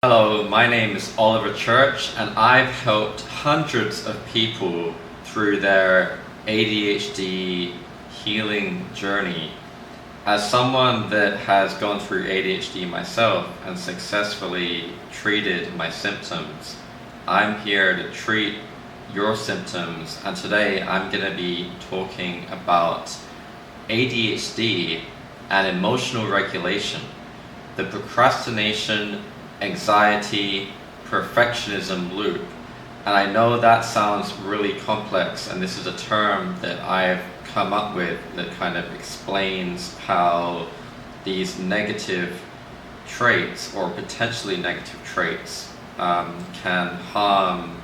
Hello, my name is Oliver Church, and I've helped hundreds of people through their ADHD healing journey. As someone that has gone through ADHD myself and successfully treated my symptoms, I'm here to treat your symptoms, and today I'm going to be talking about ADHD and emotional regulation, the procrastination, anxiety, perfectionism loop. And I know that sounds really complex, and this is a term that I've come up with that kind of explains how these negative traits or potentially negative traits can harm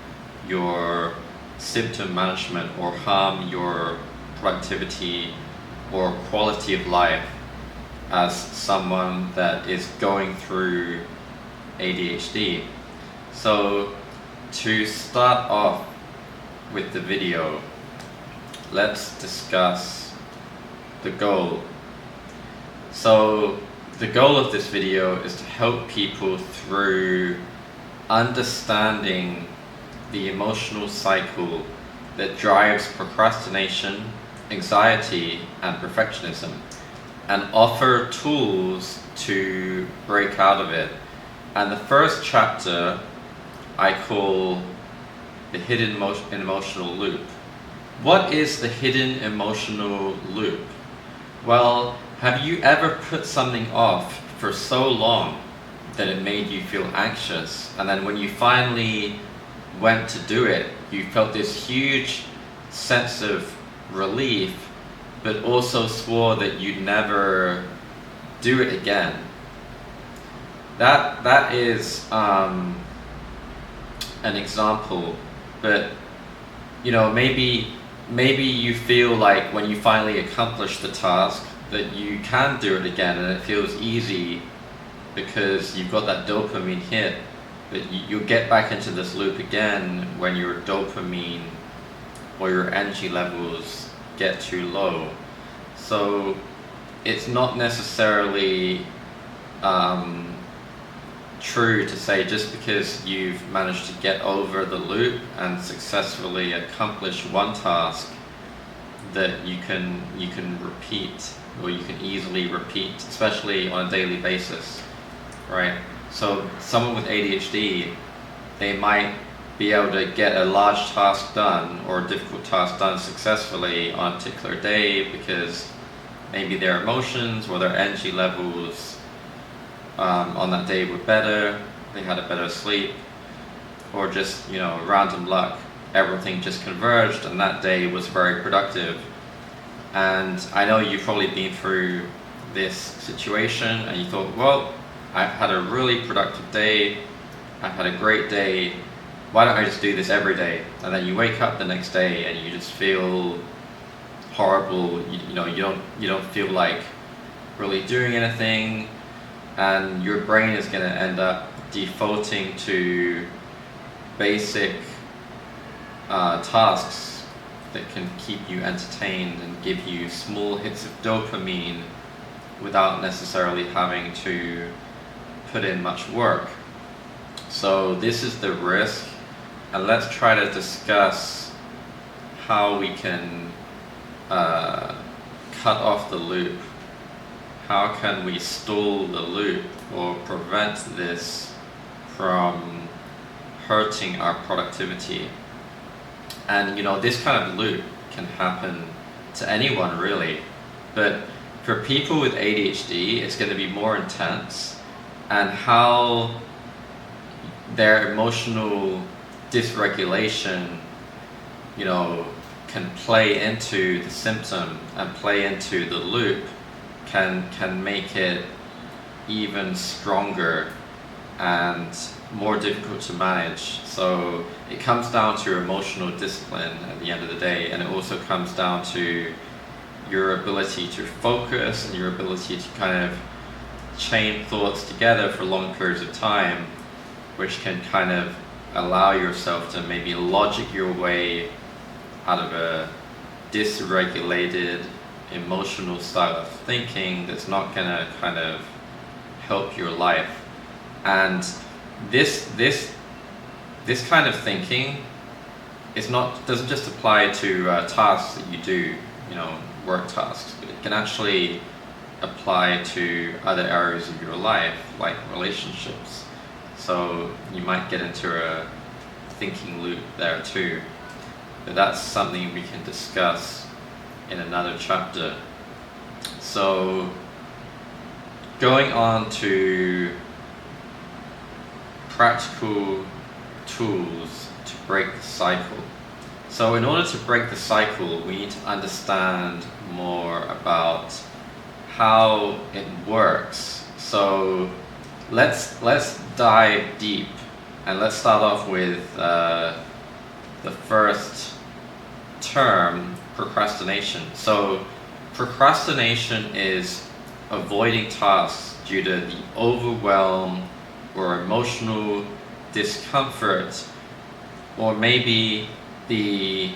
your symptom management or harm your productivity or quality of life as someone that is going through ADHD. So to start off with the video, let's discuss the goal. So the goal of this video is to help people through understanding the emotional cycle that drives procrastination, anxiety, and perfectionism, and offer tools to break out of it. And the first chapter I call the hidden emotional loop. What is the hidden emotional loop? Well, have you ever put something off for so long that it made you feel anxious, and then when you finally went to do it, you felt this huge sense of relief, but also swore that you'd never do it again? That is an example, but maybe you feel like when you finally accomplish the task that you can do it again, and it feels easy because you've got that dopamine hit. But you'll get back into this loop again when your dopamine or your energy levels get too low. So it's not necessarily true to say just because you've managed to get over the loop and successfully accomplish one task that you can repeat, or you can easily repeat, especially on a daily basis, right? So someone with ADHD, they might be able to get a large task done or a difficult task done successfully on a particular day because maybe their emotions or their energy levels on that day were better, they had a better sleep, or just random luck, everything just converged and that day was very productive. And I know you've probably been through this situation and you thought, well, I've had a really productive day, I've had a great day, why don't I just do this every day? And then you wake up the next day and you just feel horrible. You don't feel like really doing anything, and your brain is going to end up defaulting to basic tasks that can keep you entertained and give you small hits of dopamine without necessarily having to put in much work. So this is the risk, and let's try to discuss how we can cut off the loop. How can we stall the loop or prevent this from hurting our productivity? And this kind of loop can happen to anyone really, but for people with ADHD it's going to be more intense, and how their emotional dysregulation can play into the symptom and play into the loop can make it even stronger and more difficult to manage. So it comes down to emotional discipline at the end of the day, and it also comes down to your ability to focus and your ability to kind of chain thoughts together for long periods of time, which can kind of allow yourself to maybe logic your way out of a dysregulated emotional style of thinking that's not going to kind of help your life. And this kind of thinking doesn't just apply to tasks that you do, work tasks, but it can actually apply to other areas of your life, like relationships. So you might get into a thinking loop there too. But that's something we can discuss in another chapter. So going on to practical tools to break the cycle. So in order to break the cycle, we need to understand more about how it works. So let's dive deep, and let's start off with the first term, procrastination. So procrastination is avoiding tasks due to the overwhelm or emotional discomfort, or maybe the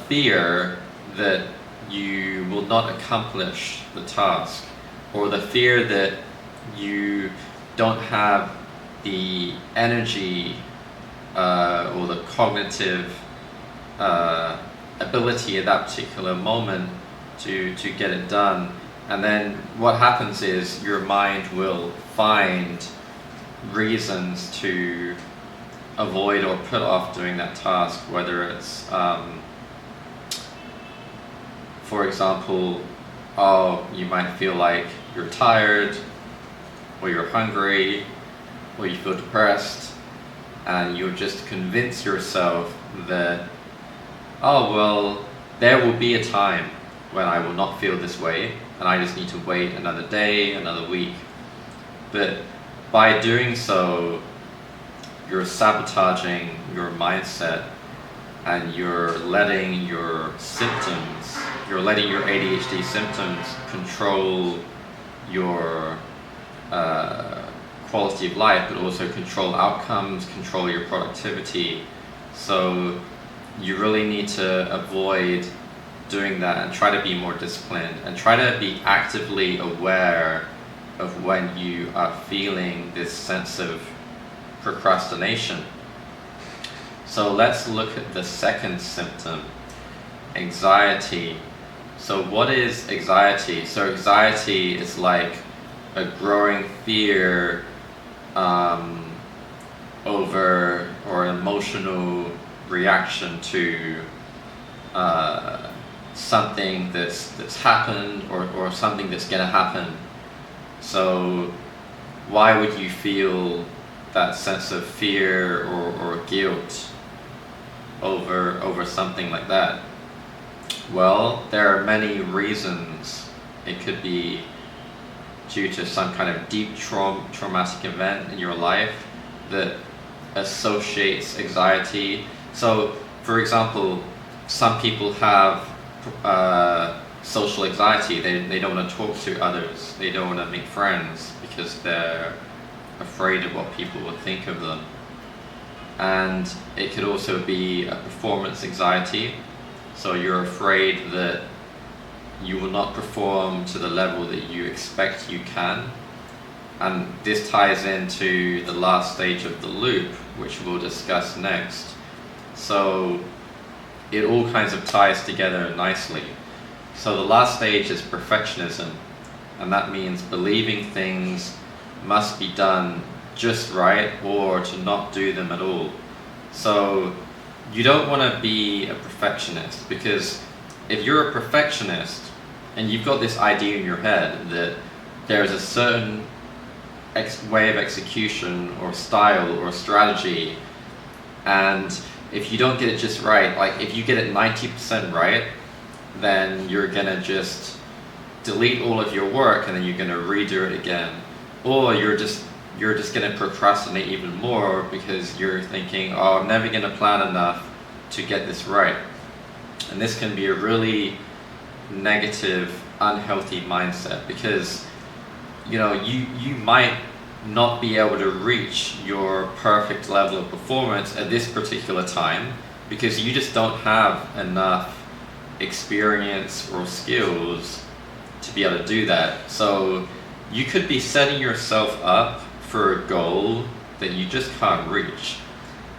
fear that you will not accomplish the task, or the fear that you don't have the energy or the cognitive ability at that particular moment to get it done. And then what happens is your mind will find reasons to avoid or put off doing that task, whether it's for example, you might feel like you're tired, or you're hungry, or you feel depressed, and you'll just convince yourself that, there will be a time when I will not feel this way, and I just need to wait another day, another week. But by doing so, you're sabotaging your mindset, and you're letting your ADHD symptoms control your quality of life, but also control outcomes, control your productivity. So you really need to avoid doing that and try to be more disciplined, and try to be actively aware of when you are feeling this sense of procrastination. So let's look at the second symptom, anxiety. So what is anxiety? So anxiety is like a growing fear over, or emotional reaction to something that's happened, or something that's gonna happen. So why would you feel that sense of fear or guilt over something like that? Well, there are many reasons. It could be due to some kind of deep traumatic event in your life that associates anxiety. So, for example, some people have social anxiety. They don't want to talk to others. They don't want to make friends because they're afraid of what people will think of them. And it could also be a performance anxiety. So you're afraid that you will not perform to the level that you expect you can. And this ties into the last stage of the loop, which we'll discuss next. So it all kinds of ties together nicely. So the last stage is perfectionism, and that means believing things must be done just right, or to not do them at all. So you don't want to be a perfectionist, because if you're a perfectionist and you've got this idea in your head that there's a certain way of execution or style or strategy, and if you don't get it just right, like if you get it 90% right, then you're gonna just delete all of your work and then you're gonna redo it again. Or you're just gonna procrastinate even more because you're thinking, I'm never gonna plan enough to get this right. And this can be a really negative, unhealthy mindset, because you might not be able to reach your perfect level of performance at this particular time because you just don't have enough experience or skills to be able to do that. So you could be setting yourself up for a goal that you just can't reach.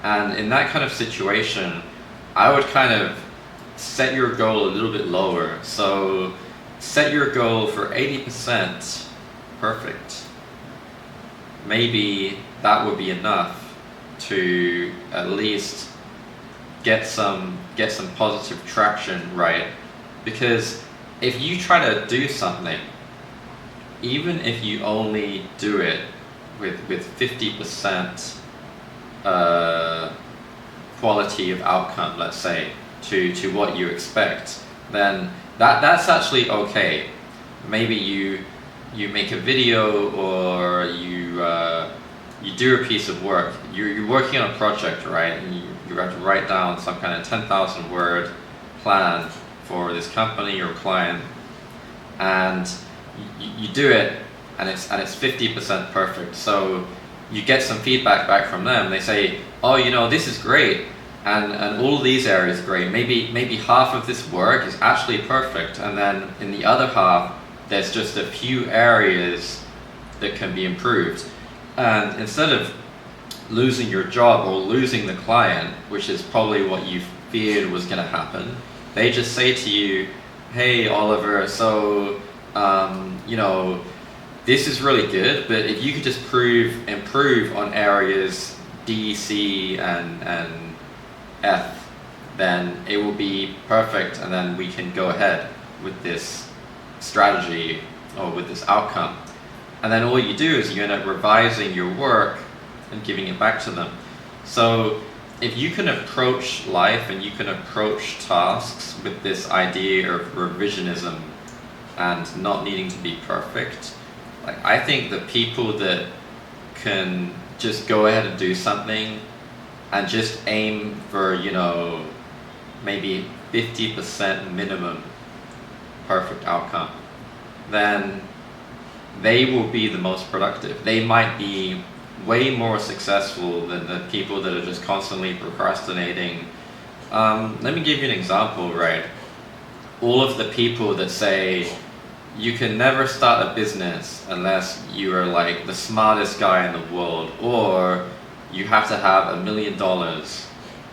And in that kind of situation, I would kind of set your goal a little bit lower. So set your goal for 80% perfect. Maybe that would be enough to at least get some positive traction, right? Because if you try to do something, even if you only do it with 50% quality of outcome, let's say, to what you expect, then that's actually okay. Maybe you make a video, or you do a piece of work. You're working on a project, right? And you have to write down some kind of 10,000 word plan for this company or client, and you do it, and it's 50% perfect. So you get some feedback back from them. They say, oh, this is great, and all these areas great. Maybe half of this work is actually perfect, and then in the other half there's just a few areas that can be improved. And instead of losing your job or losing the client, which is probably what you feared was going to happen, they just say to you, hey Oliver, so this is really good, but if you could just improve on areas D, C, and F, then it will be perfect, and then we can go ahead with this strategy or with this outcome. And then all you do is you end up revising your work and giving it back to them. So if you can approach life and you can approach tasks with this idea of revisionism and not needing to be perfect, like, I think the people that can just go ahead and do something and just aim for, maybe 50% minimum perfect outcome, then they will be the most productive. They might be way more successful than the people that are just constantly procrastinating. Let me give you an example, right? All of the people that say you can never start a business unless you are like the smartest guy in the world, or you have to have $1 million,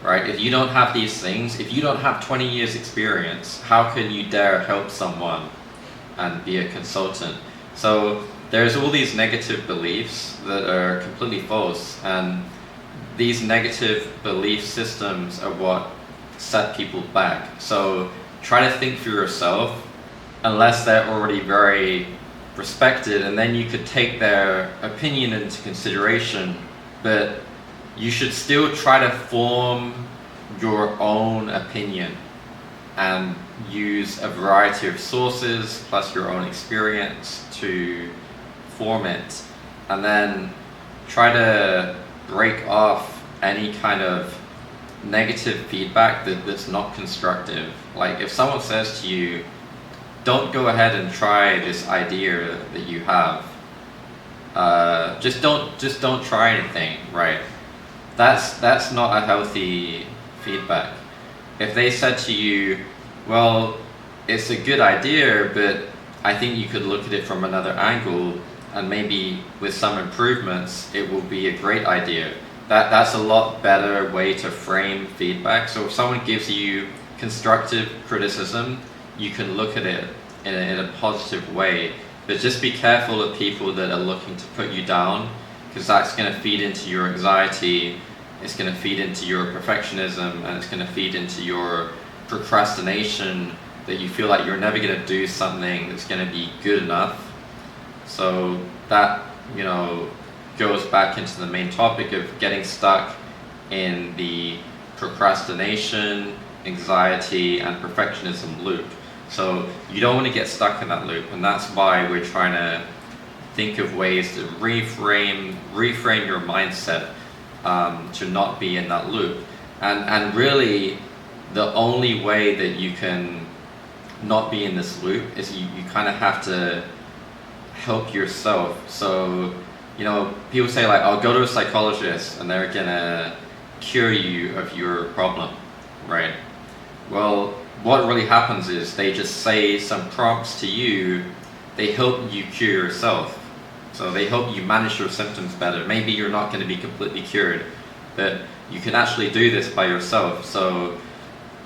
right? If you don't have these things, if you don't have 20 years experience, how can you dare help someone and be a consultant? So there's all these negative beliefs that are completely false, and these negative belief systems are what set people back. So try to think for yourself, unless they're already very respected, and then you could take their opinion into consideration, but you should still try to form your own opinion and use a variety of sources plus your own experience to form it, and then try to break off any kind of negative feedback that's not constructive. Like if someone says to you, don't go ahead and try this idea that you have, just don't try anything, right? That's not a healthy feedback. If they said to you, well, it's a good idea, but I think you could look at it from another angle, and maybe with some improvements it will be a great idea. That's a lot better way to frame feedback. So if someone gives you constructive criticism, you can look at it in a positive way, but just be careful of people that are looking to put you down, because that's going to feed into your anxiety, it's going to feed into your perfectionism, and it's going to feed into your procrastination, that you feel like you're never going to do something that's going to be good enough. So that, goes back into the main topic of getting stuck in the procrastination, anxiety, and perfectionism loop. So you don't want to get stuck in that loop, and that's why we're trying to think of ways to reframe your mindset to not be in that loop. And really, the only way that you can not be in this loop is you kind of have to help yourself. So, people say like, I'll go to a psychologist and they're gonna cure you of your problem, right? Well, what really happens is they just say some prompts to you, they help you cure yourself. So they help you manage your symptoms better. Maybe you're not going to be completely cured, but you can actually do this by yourself. So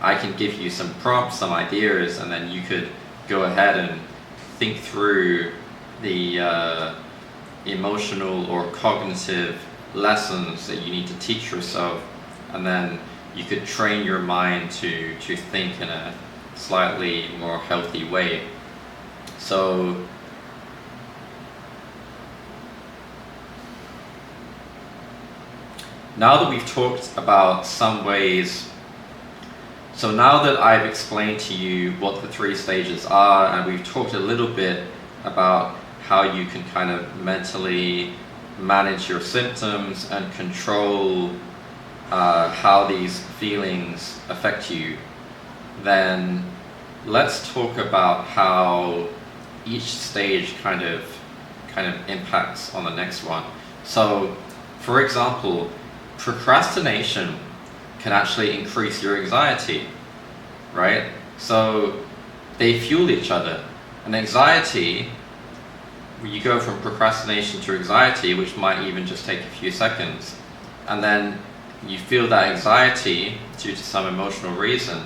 I can give you some prompts, some ideas, and then you could go ahead and think through the emotional or cognitive lessons that you need to teach yourself, and then you could train your mind to think in a slightly more healthy way. So now that we've talked about some ways, so now that I've explained to you what the 3 stages are, and we've talked a little bit about how you can kind of mentally manage your symptoms and control how these feelings affect you, then let's talk about how each stage kind of impacts on the next one. So, for example, procrastination can actually increase your anxiety, right? So they fuel each other. And anxiety, you go from procrastination to anxiety, which might even just take a few seconds, and then you feel that anxiety due to some emotional reason,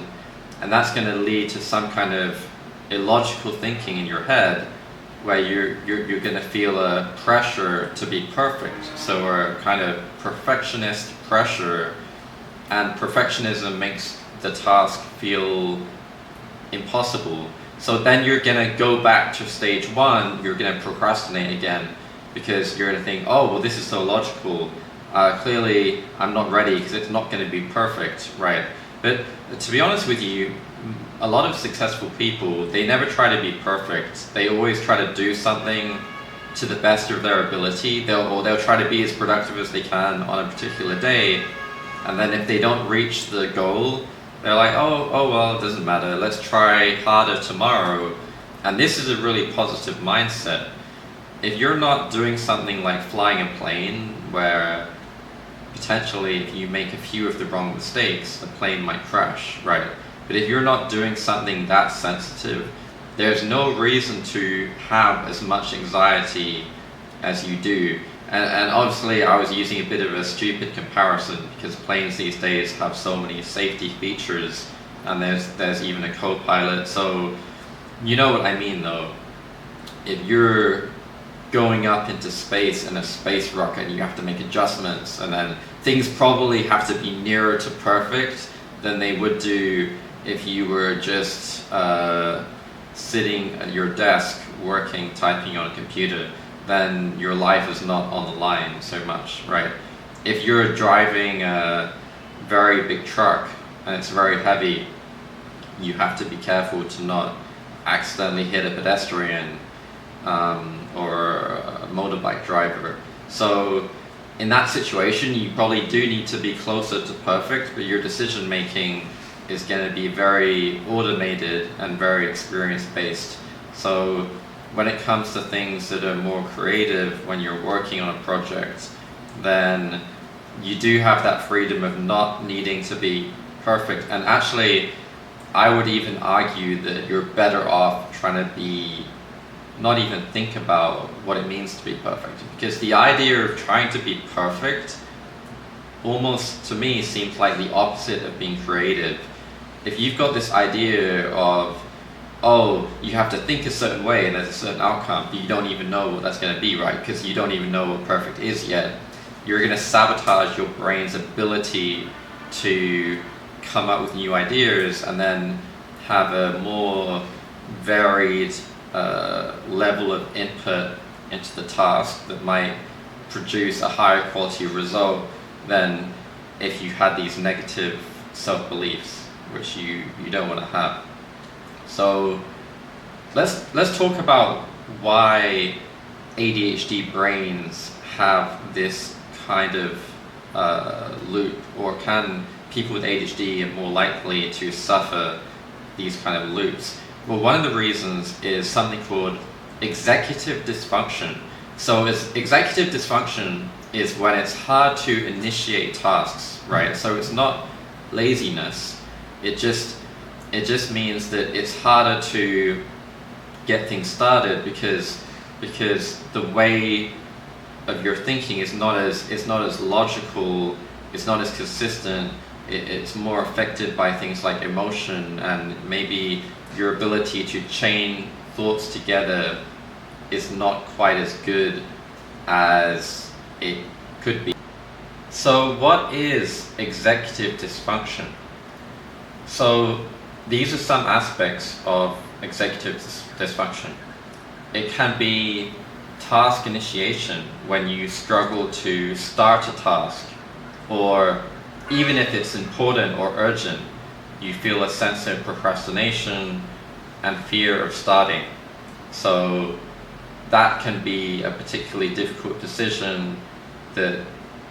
and that's going to lead to some kind of illogical thinking in your head, where you're going to feel a pressure to be perfect. So a kind of perfectionist pressure, and perfectionism makes the task feel impossible. So then you're going to go back to stage 1, you're going to procrastinate again, because you're going to think, oh, well, this is so logical. Clearly, I'm not ready because it's not going to be perfect, right? But to be honest with you, a lot of successful people, they never try to be perfect. They always try to do something to the best of their ability. They'll try to be as productive as they can on a particular day. And then if they don't reach the goal, they're like, oh well, it doesn't matter. Let's try harder tomorrow. And this is a really positive mindset. If you're not doing something like flying a plane, where potentially if you make a few of the wrong mistakes, the plane might crash, right? But if you're not doing something that sensitive, there's no reason to have as much anxiety as you do. And obviously I was using a bit of a stupid comparison, because planes these days have so many safety features, and there's even a co-pilot. So you know what I mean though. If you're going up into space in a space rocket, you have to make adjustments, and then things probably have to be nearer to perfect than they would do if you were just sitting at your desk working, typing on a computer. Then your life is not on the line so much, right? If you're driving a very big truck and it's very heavy, you have to be careful to not accidentally hit a pedestrian or a motorbike driver. So in that situation, you probably do need to be closer to perfect, but your decision making is going to be very automated and very experience based. So when it comes to things that are more creative, when you're working on a project, then you do have that freedom of not needing to be perfect. And actually, I would even argue that you're better off trying to not even think about what it means to be perfect. Because the idea of trying to be perfect almost, to me, seems like the opposite of being creative. If you've got this idea of, oh, you have to think a certain way and there's a certain outcome, but you don't even know what that's going to be, right? Because you don't even know what perfect is yet. You're going to sabotage your brain's ability to come up with new ideas and then have a more varied level of input into the task that might produce a higher quality result than if you had these negative self-beliefs, which you don't want to have. So let's talk about why ADHD brains have this kind of loop, or can people with ADHD are more likely to suffer these kind of loops? Well, one of the reasons is something called executive dysfunction. So executive dysfunction is when it's hard to initiate tasks, right? So it's not laziness. It just means that it's harder to get things started because because the way of your thinking is not as logical, it's not as consistent. It's more affected by things like emotion, and maybe your ability to chain thoughts together is not quite as good as it could be. So what is executive dysfunction? So these are some aspects of executive dysfunction. It can be task initiation, when you struggle to start a task, or even if it's important or urgent, you feel a sense of procrastination and fear of starting. So that can be a particularly difficult decision that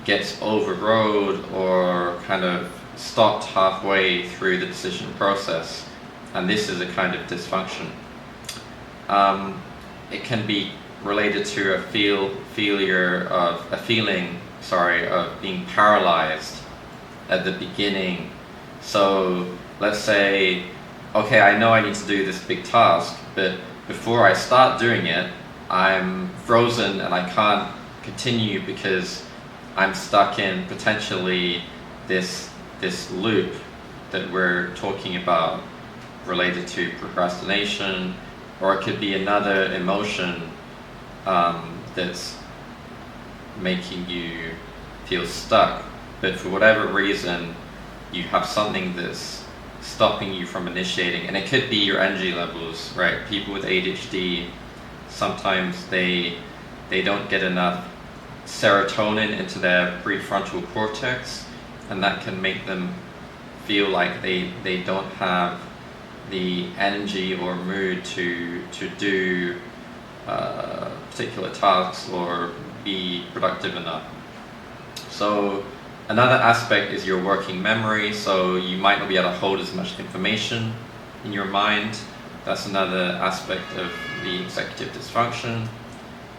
gets overrode or kind of stopped halfway through the decision process, and this is a kind of dysfunction. It can be related to a feeling of being paralyzed at the beginning. So let's say, okay, I know I need to do this big task, but before I start doing it, I'm frozen and I can't continue because I'm stuck in potentially this loop that we're talking about related to procrastination, or it could be another emotion that's making you feel stuck, but for whatever reason you have something that's stopping you from initiating. And it could be your energy levels, right? People with ADHD, sometimes they don't get enough serotonin into their prefrontal cortex, and that can make them feel like they don't have the energy or mood to do particular tasks or be productive enough. So another aspect is your working memory. So you might not be able to hold as much information in your mind. That's another aspect of the executive dysfunction.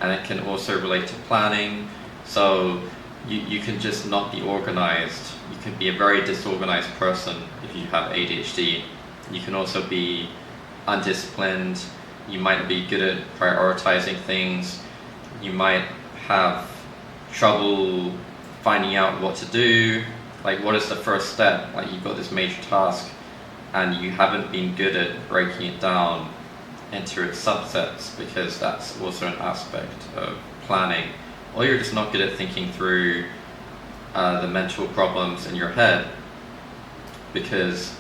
And it can also relate to planning. So you can just not be organized. You can be a very disorganized person if you have ADHD. You can also be undisciplined. You might not be good at prioritizing things. You might have trouble finding out what to do. Like, what is the first step? Like, you've got this major task and you haven't been good at breaking it down into its subsets, because that's also an aspect of planning. Or you're just not good at thinking through the mental problems in your head, because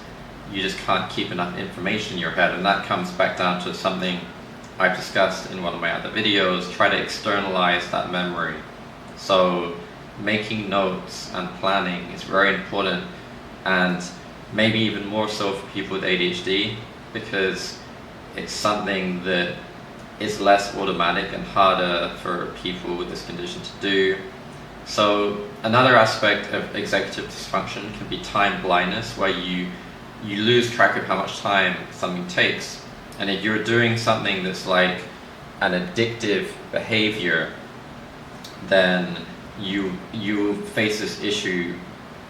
you just can't keep enough information in your head. And that comes back down to something I've discussed in one of my other videos: try to externalize that memory. So making notes and planning is very important, and maybe even more so for people with ADHD, because it's something that is less automatic and harder for people with this condition to do. So another aspect of executive dysfunction can be time blindness, where you lose track of how much time something takes. And if you're doing something that's like an addictive behavior, then you face this issue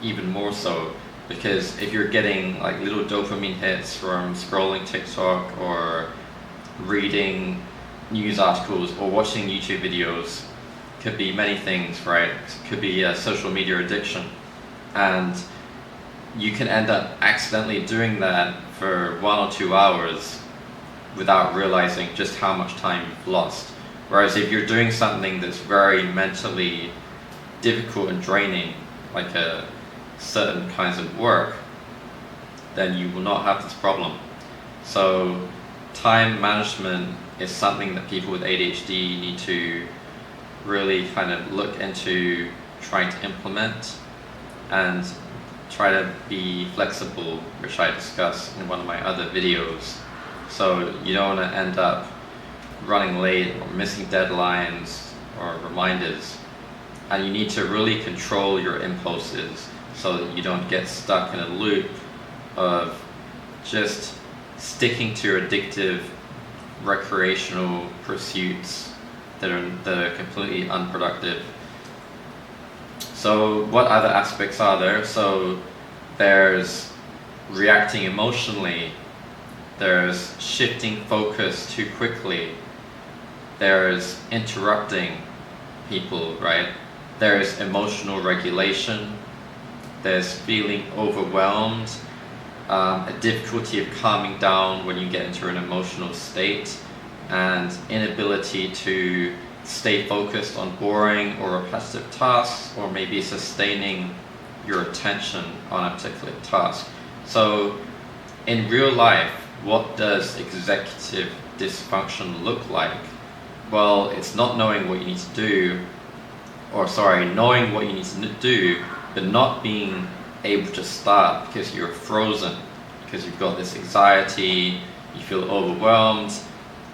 even more so, because if you're getting like little dopamine hits from scrolling TikTok or reading news articles or watching YouTube videos, could be many things, right? It could be a social media addiction, and you can end up accidentally doing that for 1 or 2 hours without realizing just how much time you've lost. Whereas if you're doing something that's very mentally difficult and draining, like a certain kinds of work, then you will not have this problem. So time management is something that people with ADHD need to really kind of look into trying to implement, and try to be flexible, which I discuss in one of my other videos. So you don't want to end up running late or missing deadlines or reminders, and you need to really control your impulses so that you don't get stuck in a loop of just sticking to addictive recreational pursuits that are completely unproductive. So what other aspects are there? So there's reacting emotionally, there's shifting focus too quickly, there's interrupting people, right? There's emotional regulation, there's feeling overwhelmed, a difficulty of calming down when you get into an emotional state, and inability to stay focused on boring or repetitive tasks, or maybe sustaining your attention on a particular task. So in real life, what does executive dysfunction look like? Well, it's not knowing what you need to do, knowing what you need to do, but not being able to start because you're frozen, because you've got this anxiety, you feel overwhelmed,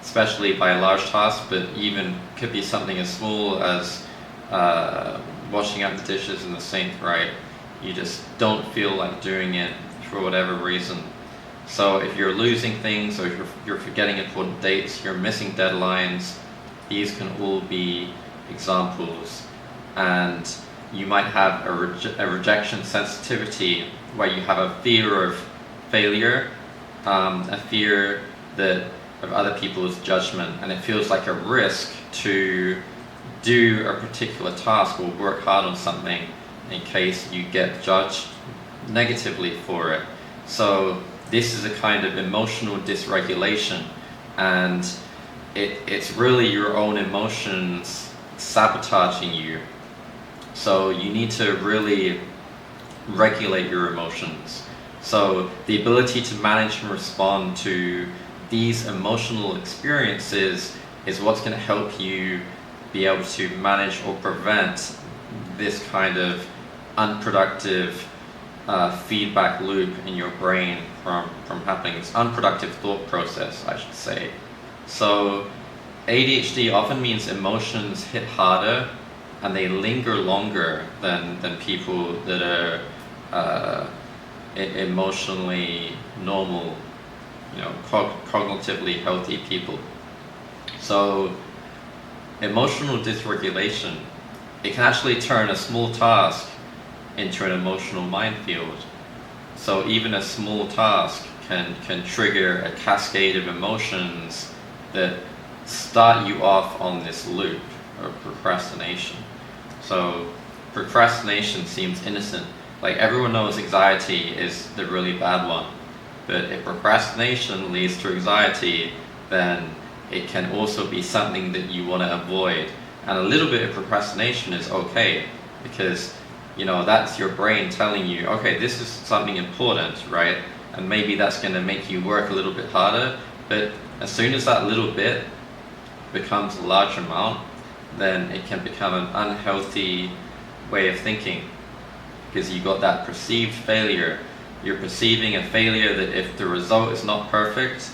especially by a large task, but even could be something as small as washing up the dishes in the sink, right? You just don't feel like doing it for whatever reason. So if you're losing things, or if you're forgetting important dates, you're missing deadlines, these can all be examples. And you might have a rejection sensitivity, where you have a fear of failure, a fear of other people's judgment, and it feels like a risk to do a particular task or work hard on something in case you get judged negatively for it. So this is a kind of emotional dysregulation, and it's really your own emotions sabotaging you. So you need to really regulate your emotions. So the ability to manage and respond to these emotional experiences is what's going to help you be able to manage or prevent this kind of unproductive feedback loop in your brain from happening. It's unproductive thought process, I should say. So ADHD often means emotions hit harder and they linger longer than people that are emotionally normal, cognitively healthy people. So emotional dysregulation, it can actually turn a small task into an emotional minefield. So even a small task can trigger a cascade of emotions that start you off on this loop of procrastination. So procrastination seems innocent. Like, everyone knows anxiety is the really bad one. But if procrastination leads to anxiety, then it can also be something that you want to avoid. And a little bit of procrastination is okay, because that's your brain telling you, okay, this is something important, right? And maybe that's going to make you work a little bit harder. But as soon as that little bit becomes a large amount, then it can become an unhealthy way of thinking, because you got that perceived failure. You're perceiving a failure that if the result is not perfect,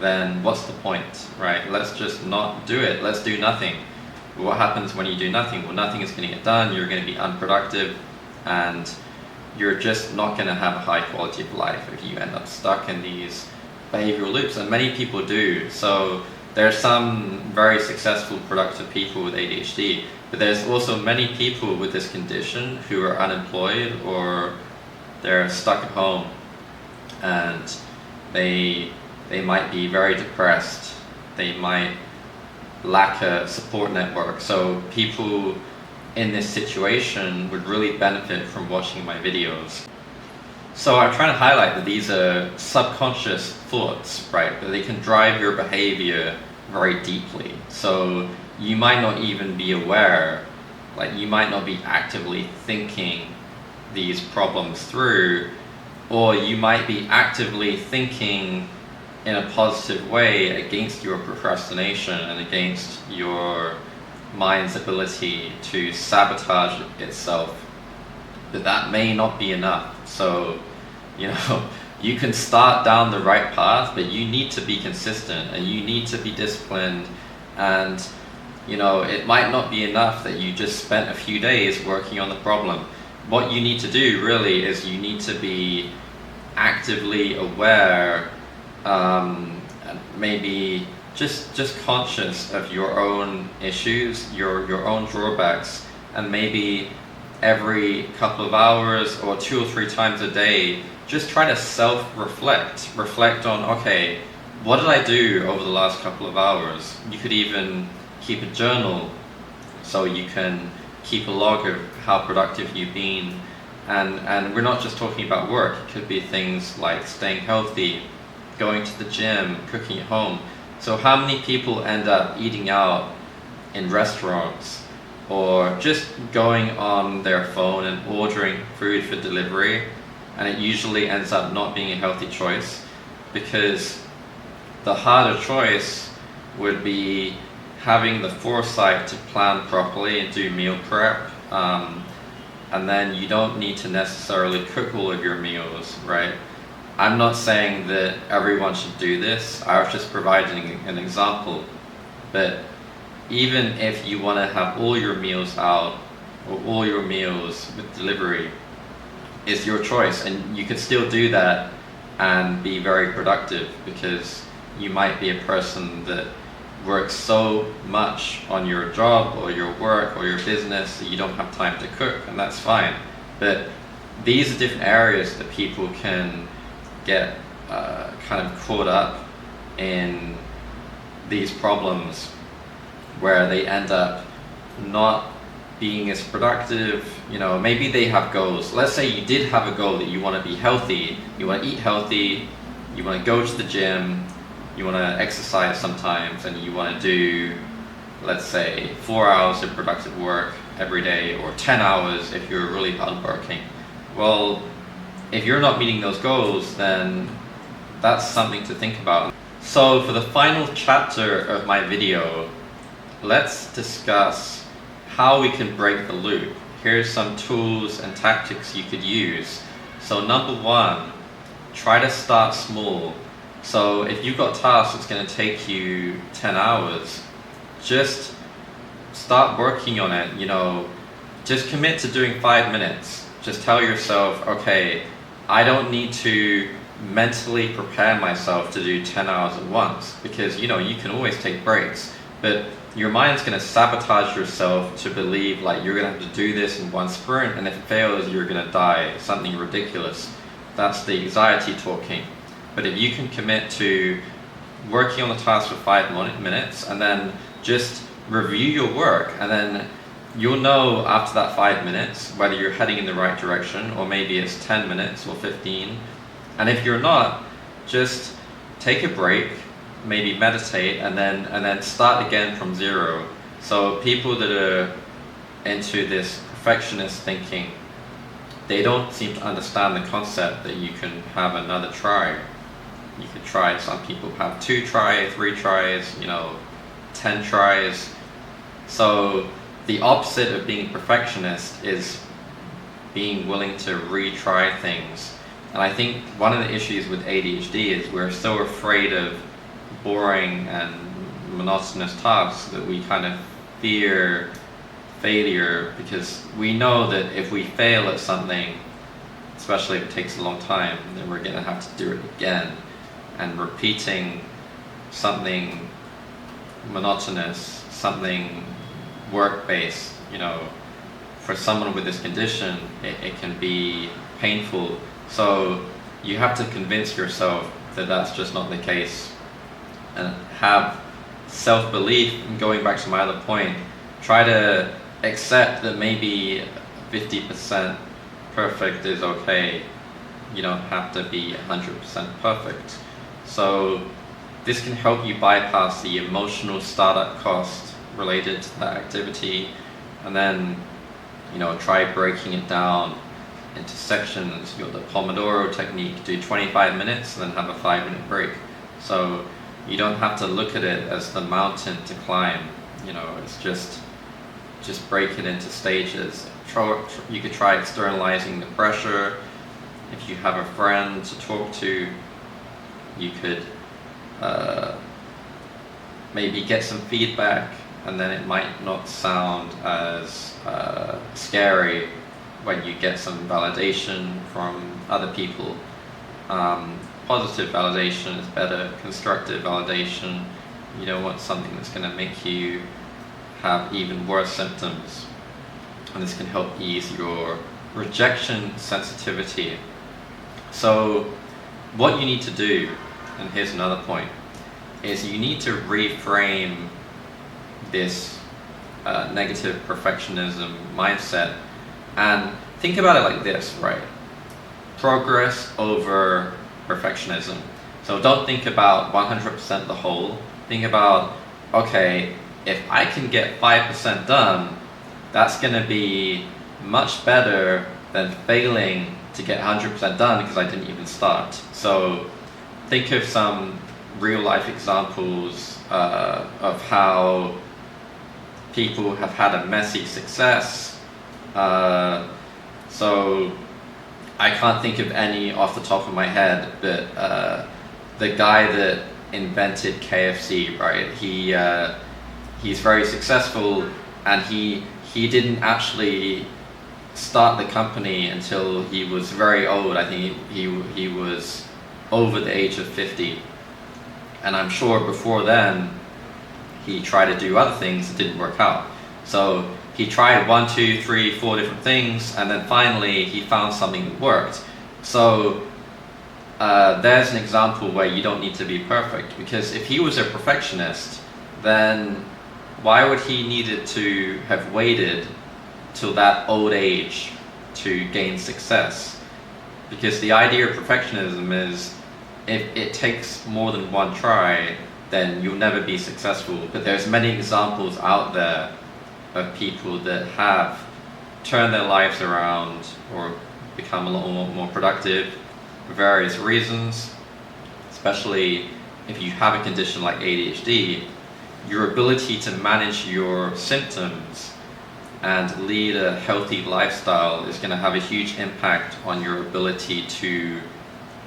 then what's the point, right? Let's just not do it. Let's do nothing. What happens when you do nothing? Well, nothing is going to get done. You're going to be unproductive, and you're just not going to have a high quality of life if you end up stuck in these behavioral loops, and many people do. So there are some very successful, productive people with ADHD, but there's also many people with this condition who are unemployed, or they're stuck at home, and they might be very depressed. They might lack a support network. So people in this situation would really benefit from watching my videos. So I'm trying to highlight that these are subconscious thoughts, right? But they can drive your behavior very deeply. So you might not even be aware, like you might not be actively thinking these problems through, or you might be actively thinking in a positive way against your procrastination and against your mind's ability to sabotage itself. But that may not be enough. So, you can start down the right path, but you need to be consistent and you need to be disciplined. And, it might not be enough that you just spent a few days working on the problem. What you need to do really is you need to be actively aware, and maybe just conscious of your own issues, your own drawbacks, and maybe every couple of hours or 2 or 3 times a day, just try to reflect on, okay, what did I do over the last couple of hours? You could even keep a journal so you can keep a log of how productive you've been. And we're not just talking about work. It could be things like staying healthy, going to the gym, cooking at home. So how many people end up eating out in restaurants or just going on their phone and ordering food for delivery, and it usually ends up not being a healthy choice, because the harder choice would be having the foresight to plan properly and do meal prep, and then you don't need to necessarily cook all of your meals, right? I'm not saying that everyone should do this. I was just providing an example. But even if you want to have all your meals out or all your meals with delivery, it's your choice, and you could still do that and be very productive, because you might be a person that works so much on your job or your work or your business that you don't have time to cook, and that's fine. But these are different areas that people can get kind of caught up in these problems where they end up not being as productive. You know, maybe they have goals. Let's say you did have a goal that you want to be healthy, you want to eat healthy, you want to go to the gym, you want to exercise sometimes, and you want to do, let's say, 4 hours of productive work every day, or 10 hours if you're really hardworking. Well, if you're not meeting those goals, then that's something to think about. So for the final chapter of my video, let's discuss how we can break the loop. Here's some tools and tactics you could use. So number one, try to start small. So if you've got tasks that's going to take you 10 hours, just start working on it. You know, just commit to doing 5 minutes. Just tell yourself, okay, I don't need to mentally prepare myself to do 10 hours at once, because you know, you can always take breaks, but your mind's going to sabotage yourself to believe like you're going to have to do this in one sprint, and if it fails, you're going to die. Something ridiculous. That's the anxiety talking. But if you can commit to working on the task for 5 minutes and then just review your work, and then you'll know after that 5 minutes whether you're heading in the right direction, or maybe it's 10 minutes or 15. And if you're not, just take a break, maybe meditate, and then start again from zero. So people that are into this perfectionist thinking, they don't seem to understand the concept that you can have another try. You could try, some people have 2 tries, 3 tries, 10 tries. So the opposite of being a perfectionist is being willing to retry things. And I think one of the issues with ADHD is we're so afraid of boring and monotonous tasks that we kind of fear failure, because we know that if we fail at something, especially if it takes a long time, then we're going to have to do it again. And repeating something monotonous, something work-based, for someone with this condition, it can be painful. So you have to convince yourself that that's just not the case, and have self-belief. And going back to my other point, try to accept that maybe 50% perfect is okay. You don't have to be 100% perfect. So this can help you bypass the emotional startup cost related to that activity, and then try breaking it down into sections. You've got the Pomodoro technique, do 25 minutes and then have a 5-minute break. So you don't have to look at it as the mountain to climb. It's just break it into stages. You could try externalizing the pressure. If you have a friend to talk to, you could maybe get some feedback, and then it might not sound as scary when you get some validation from other people. Positive validation is better. Constructive validation, you don't want something that's going to make you have even worse symptoms. And this can help ease your rejection sensitivity. So what you need to do, and here's another point, is you need to reframe this negative perfectionism mindset. And think about it like this, right? Progress over perfectionism. So don't think about 100% the whole. Think about, okay, if I can get 5% done, that's going to be much better than failing to get 100% done because I didn't even start. So think of some real life examples of how people have had a messy success. So I can't think of any off the top of my head, but the guy that invented KFC, right? He's very successful, and he didn't actually start the company until he was very old. I think he was over the age of 50, and I'm sure before then he tried to do other things that didn't work out. So he tried 1, 2, 3, 4 different things, and then finally he found something that worked. So there's an example where you don't need to be perfect, because if he was a perfectionist, then why would he needed to have waited till that old age to gain success? Because the idea of perfectionism is if it takes more than one try, then you'll never be successful. But there's many examples out there of people that have turned their lives around or become a lot more productive for various reasons. Especially if you have a condition like ADHD, your ability to manage your symptoms and lead a healthy lifestyle is going to have a huge impact on your ability to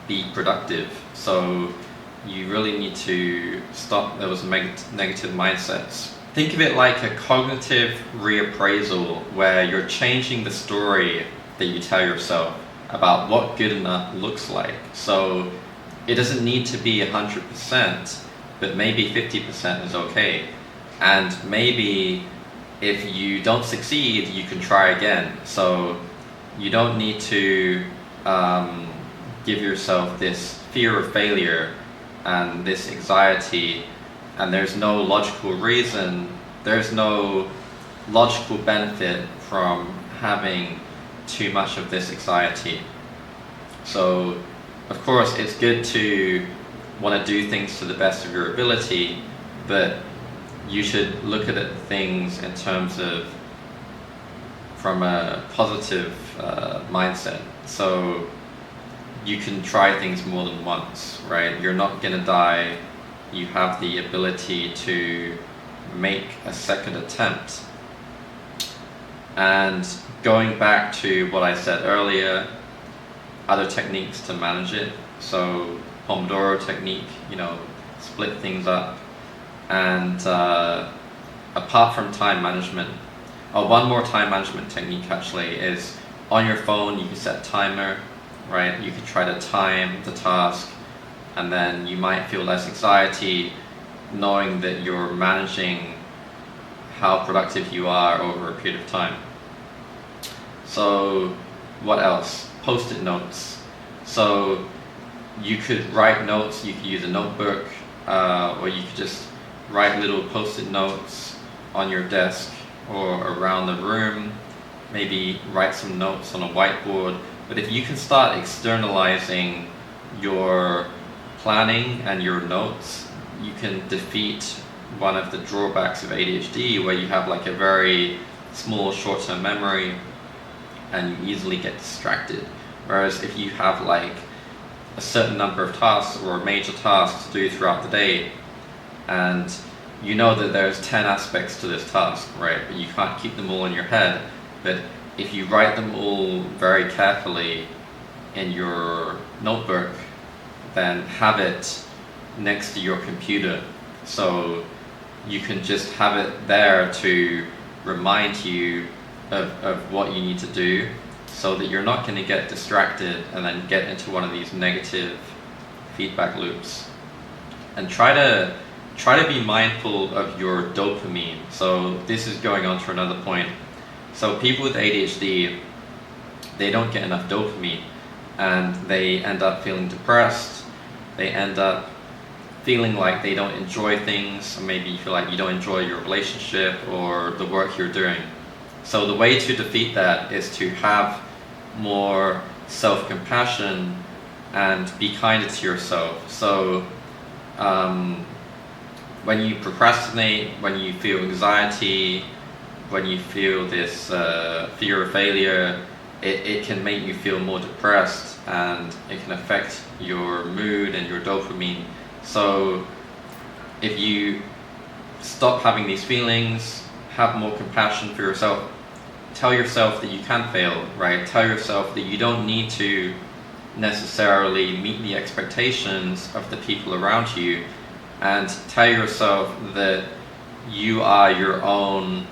be productive. So you really need to stop those negative mindsets. Think of it like a cognitive reappraisal, where you're changing the story that you tell yourself about what good enough looks like. So it doesn't need to be 100%, but maybe 50% is okay. And maybe if you don't succeed, you can try again. So you don't need to give yourself this fear of failure and this anxiety, and there's no logical reason, there's no logical benefit from having too much of this anxiety. So of course it's good to want to do things to the best of your ability, but you should look at it, things in terms of from a positive mindset. So you can try things more than once, right? You're not gonna die. You have the ability to make a second attempt. And going back to what I said earlier, other techniques to manage it. So Pomodoro technique, split things up. And apart from time management, one more time management technique actually is on your phone. You can set a timer, right? You can try to time the task, and then you might feel less anxiety knowing that you're managing how productive you are over a period of time. So what else? Post-it notes. So you could write notes, you could use a notebook, or you could just write little post-it notes on your desk or around the room. Maybe write some notes on a whiteboard. But if you can start externalizing your planning and your notes, you can defeat one of the drawbacks of ADHD, where you have like a very small short-term memory and you easily get distracted. Whereas if you have like a certain number of tasks or major tasks to do throughout the day, and you know that there's 10 aspects to this task, right? But you can't keep them all in your head. But if you write them all very carefully in your notebook, then have it next to your computer. So you can just have it there to remind you of what you need to do, so that you're not going to get distracted and then get into one of these negative feedback loops. And try to be mindful of your dopamine. So this is going on to another point. So people with ADHD, they don't get enough dopamine, and they end up feeling depressed. They end up feeling like they don't enjoy things, or maybe you feel like you don't enjoy your relationship or the work you're doing. So the way to defeat that is to have more self-compassion and be kinder to yourself. So when you procrastinate, when you feel anxiety, when you feel this fear of failure, it can make you feel more depressed, and it can affect your mood and your dopamine. So if you stop having these feelings, have more compassion for yourself, tell yourself that you can fail, right? Tell yourself that you don't need to necessarily meet the expectations of the people around you, and tell yourself that you are your own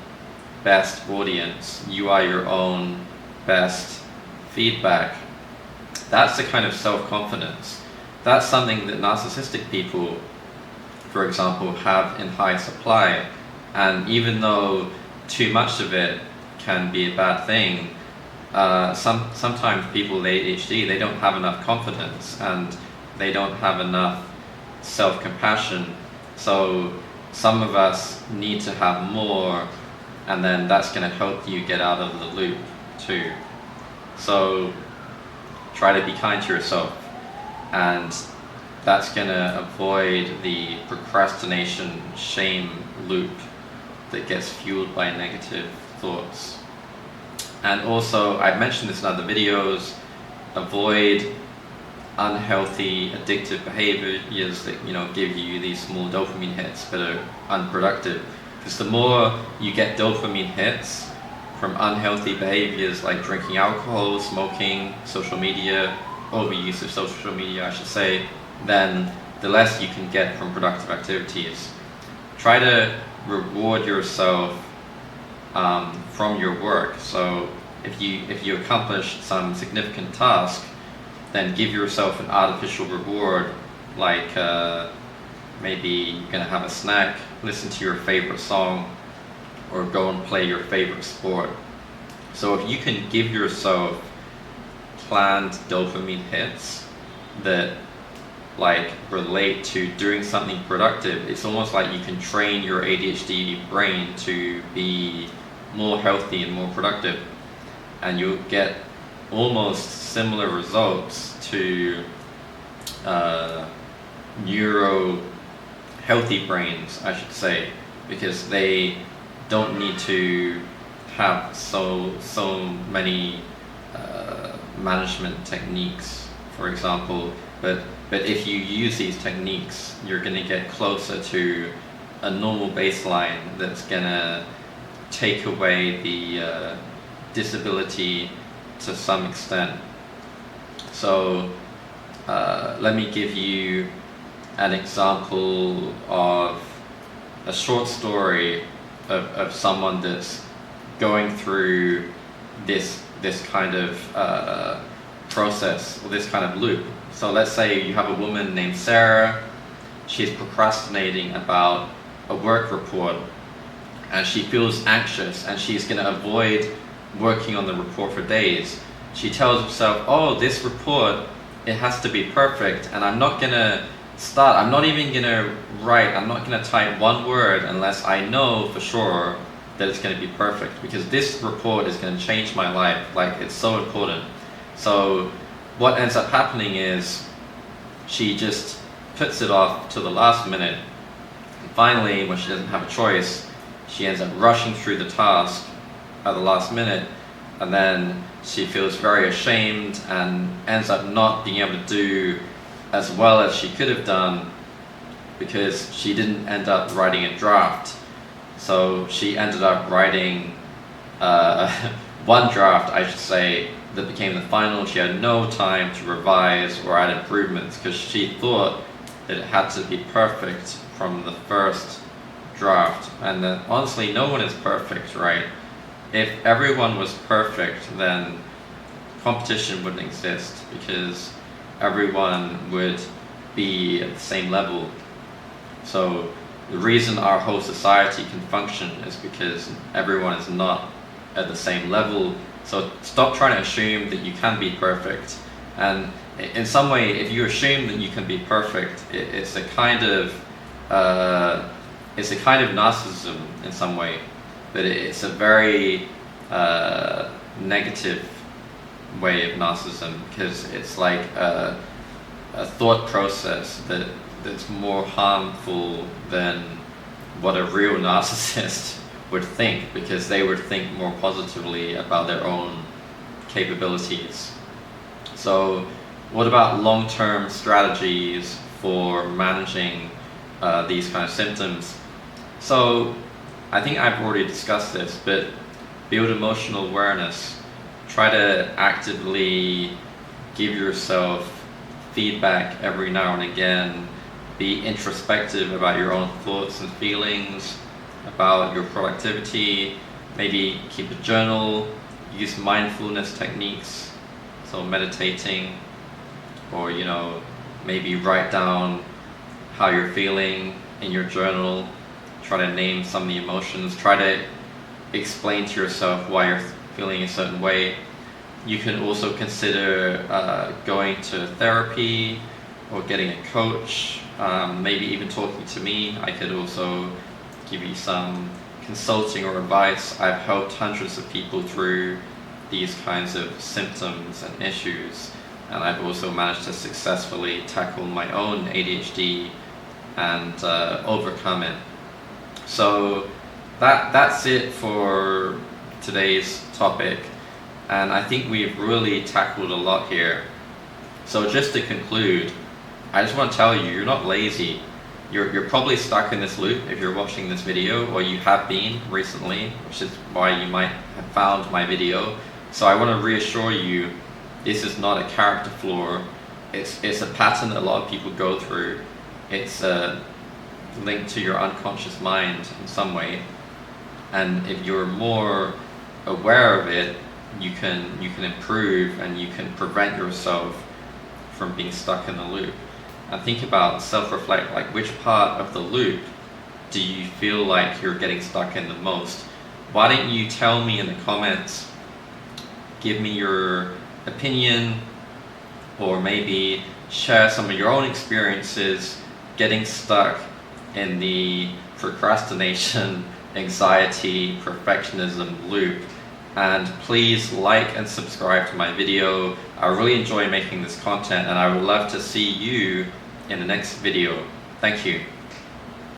best audience, you are your own best feedback. That's the kind of self-confidence. That's something that narcissistic people, for example, have in high supply. And even though too much of it can be a bad thing, sometimes people with ADHD, they don't have enough confidence and they don't have enough self-compassion. So some of us need to have more, and then that's going to help you get out of the loop too. So try to be kind to yourself, and that's going to avoid the procrastination shame loop that gets fueled by negative thoughts. And also, I've mentioned this in other videos, avoid unhealthy addictive behaviors that give you these small dopamine hits but are unproductive, because the more you get dopamine hits from unhealthy behaviors like drinking alcohol, smoking, social media, overuse of social media I should say, then the less you can get from productive activities. Try to reward yourself from your work. So if you accomplish some significant task, then give yourself an artificial reward, like maybe you're going to have a snack, listen to your favorite song, or go and play your favorite sport. So if you can give yourself planned dopamine hits that relate to doing something productive, it's almost like you can train your ADHD brain to be more healthy and more productive, and you'll get almost similar results to neuro healthy brains, I should say, because they don't need to have so many management techniques, for example. But if you use these techniques, you're going to get closer to a normal baseline that's going to take away the disability to some extent. So let me give you an example of a short story of someone that's going through this kind of process, or this kind of loop. So let's say you have a woman named Sarah. She's procrastinating about a work report, and she feels anxious, and she's going to avoid working on the report for days. She tells herself, oh, this report, it has to be perfect, and I'm not going to start, I'm not even going to write, I'm not going to type one word unless I know for sure that it's going to be perfect, because this report is going to change my life, like it's so important. So what ends up happening is she just puts it off to the last minute, and finally, when she doesn't have a choice, she ends up rushing through the task at the last minute, and then she feels very ashamed and ends up not being able to do as well as she could have done because she didn't end up writing a draft. So she ended up writing one draft, I should say, that became the final. She had no time to revise or add improvements because she thought that it had to be perfect from the first draft. And honestly, no one is perfect, right? If everyone was perfect, then competition wouldn't exist, because everyone would be at the same level. So the reason our whole society can function is because everyone is not at the same level. So stop trying to assume that you can be perfect, And in some way, if you assume that you can be perfect, it's a kind of narcissism in some way, but it's a very negative way of narcissism, because it's like a thought process that's more harmful than what a real narcissist would think, because they would think more positively about their own capabilities. So what about long-term strategies for managing these kind of symptoms? So I think I've already discussed this, but build emotional awareness. Try to actively give yourself feedback every now and again. Be introspective about your own thoughts and feelings, about your productivity. Maybe keep a journal, use mindfulness techniques, so meditating, or maybe write down how you're feeling in your journal. Try to name some of the emotions. Try to explain to yourself why you're feeling a certain way. You can also consider going to therapy or getting a coach, maybe even talking to me. I could also give you some consulting or advice. I've helped hundreds of people through these kinds of symptoms and issues, and I've also managed to successfully tackle my own ADHD and overcome it. So that's it for today's topic, and I think we've really tackled a lot here. So just to conclude, I just want to tell you, you're not lazy. You're probably stuck in this loop if you're watching this video, or you have been recently, which is why you might have found my video. So I want to reassure you, this is not a character flaw. It's a pattern that a lot of people go through. It's linked to your unconscious mind in some way, and if you're more aware of it, you can improve, and you can prevent yourself from being stuck in the loop. And think about, self-reflect, like which part of the loop do you feel like you're getting stuck in the most? Why don't you tell me in the comments, give me your opinion, or maybe share some of your own experiences getting stuck in the procrastination, anxiety, perfectionism loop. And please like and subscribe to my video. I really enjoy making this content, and I would love to see you in the next video. Thank you.